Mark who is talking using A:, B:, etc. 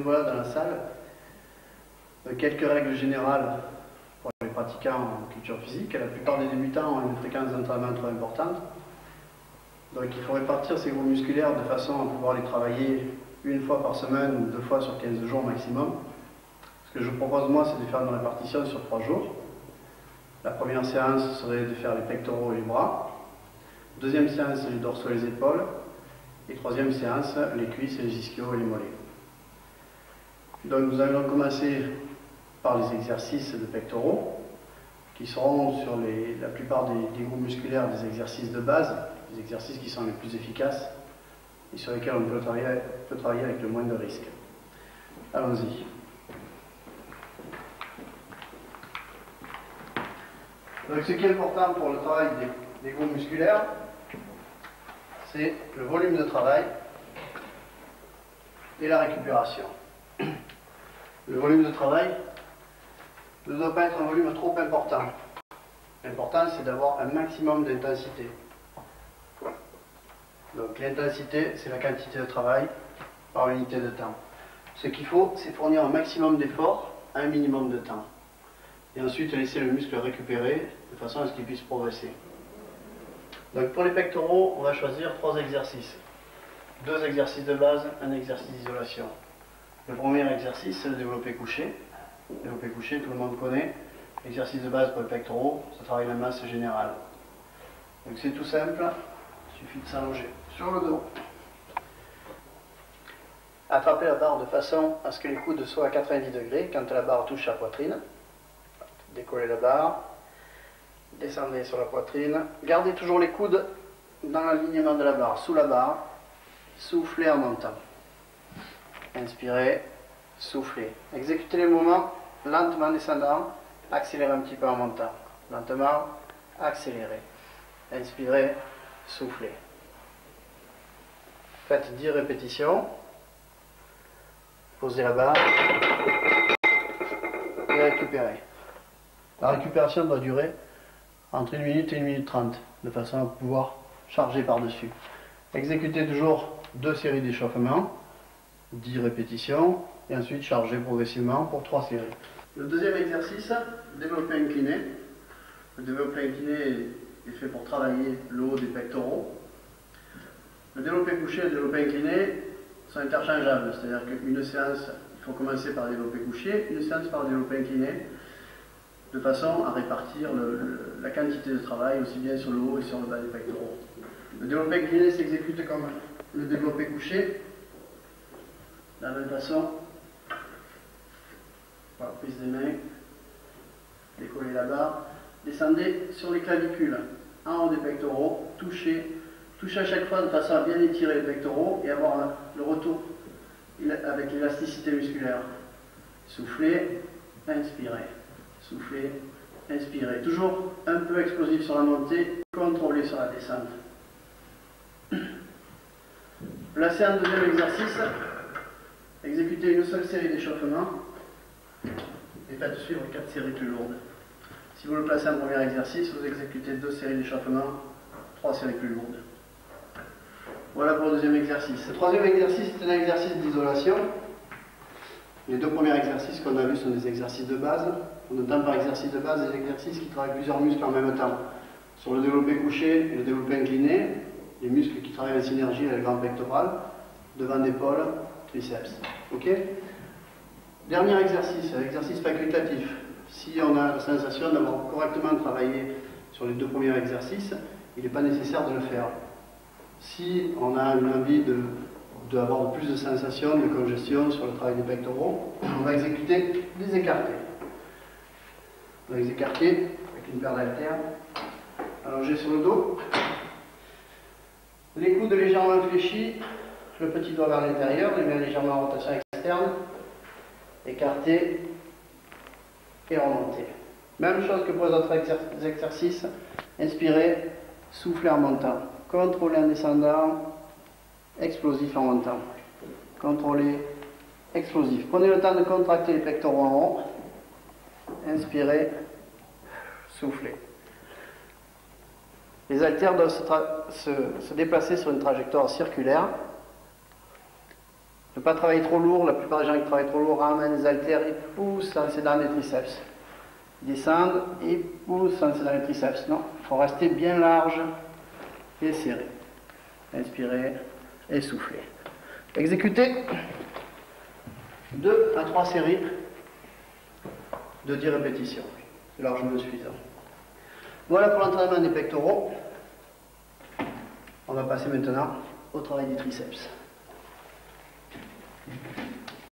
A: bénévolat dans la salle. Quelques règles générales pour les pratiquants en culture physique. La plupart des débutants ont une fréquence d'entraînement trop importante. Donc il faut répartir ces groupes musculaires de façon à pouvoir les travailler une fois par semaine ou 2 fois sur 15 jours maximum. Ce que je propose moi, c'est de faire une répartition sur 3 jours. La première séance serait de faire les pectoraux et les bras. Deuxième séance, les dorsaux et les épaules. Et troisième séance, les cuisses, les ischios et les mollets. Donc nous allons commencer par les exercices de pectoraux, qui seront sur la plupart des groupes musculaires des exercices de base, des exercices qui sont les plus efficaces et sur lesquels on peut travailler avec le moins de risques. Allons-y. Donc ce qui est important pour le travail des groupes musculaires, c'est le volume de travail et la récupération. Le volume de travail ne doit pas être un volume trop important. L'important, c'est d'avoir un maximum d'intensité. Donc l'intensité, c'est la quantité de travail par unité de temps. Ce qu'il faut, c'est fournir un maximum d'efforts à un minimum de temps. Et ensuite laisser le muscle récupérer de façon à ce qu'il puisse progresser. Donc pour les pectoraux, on va choisir 3 exercices. 2 exercices de base, un exercice d'isolation. Le premier exercice, c'est le développé couché. Le développé couché, tout le monde connaît. Exercice de base pour les pectoraux, ça travaille la masse générale. Donc c'est tout simple, il suffit de s'allonger sur le dos. Attrapez la barre de façon à ce que les coudes soient à 90 degrés quand la barre touche la poitrine. Décollez la barre, descendez sur la poitrine. Gardez toujours les coudes dans l'alignement de la barre, sous la barre. Soufflez en montant. Inspirez, soufflez. Exécutez les mouvements lentement descendant, accélérez un petit peu en montant. Lentement, accélérez. Inspirez, soufflez. Faites 10 répétitions. Posez la barre et récupérez. La récupération doit durer entre 1 minute et 1 minute 30, de façon à pouvoir charger par-dessus. Exécutez toujours 2 séries d'échauffement, 10 répétitions, et ensuite chargez progressivement pour 3 séries. Le deuxième exercice, développé incliné. Le développé incliné est fait pour travailler le haut des pectoraux. Le développé couché et le développé incliné sont interchangeables, c'est-à-dire qu'une séance, il faut commencer par le développé couché, une séance par le développé incliné, de façon à répartir la quantité de travail aussi bien sur le haut et sur le bas des pectoraux. Le développé incliné s'exécute comme le développé couché, de la même façon. Voilà, prise des mains, décollez la barre, descendez sur les clavicules, en haut des pectoraux, touchez à chaque fois de façon à bien étirer les pectoraux et avoir le retour avec l'élasticité musculaire. Soufflez, inspirez. Soufflez, inspirez. Toujours un peu explosif sur la montée, contrôlé sur la descente. Placez un deuxième exercice, exécutez une seule série d'échauffement et faites suivre 4 séries plus lourdes. Si vous le placez en premier exercice, vous exécutez 2 séries d'échauffement, 3 séries plus lourdes. Voilà pour le deuxième exercice. Le troisième exercice est un exercice d'isolation. Les 2 premiers exercices qu'on a vus sont des exercices de base. On entend par exercice de base des exercices qui travaillent plusieurs muscles en même temps. Sur le développé couché et le développé incliné, les muscles qui travaillent en synergie avec le grand pectoral, devant d'épaule, triceps. Ok ? Dernier exercice, l'exercice facultatif. Si on a la sensation d'avoir correctement travaillé sur les 2 premiers exercices, il n'est pas nécessaire de le faire. Si on a une envie d'avoir plus de sensations de congestion sur le travail des pectoraux, on va exécuter des écartés. On va les écarter avec une paire d'haltères, allongés sur le dos. Les coudes légèrement fléchis, le petit doigt vers l'intérieur, les mains légèrement en rotation externe, écarter et remonter. Même chose que pour les autres exercices, inspirez, soufflez en montant. Contrôlez en descendant, explosif en montant. Contrôlez, explosif. Prenez le temps de contracter les pectoraux en haut. Inspirez, soufflez. Les haltères doivent se déplacer sur une trajectoire circulaire. Ne pas travailler trop lourd. La plupart des gens qui travaillent trop lourd ramènent les haltères et poussent en dans les triceps. Ils descendent et poussent en dans les triceps. Non, il faut rester bien large et serré. Inspirez et soufflez. Exécutez 2 à 3 séries de 10 répétitions. C'est largement suffisant. Voilà pour l'entraînement des pectoraux. On va passer maintenant au travail des triceps.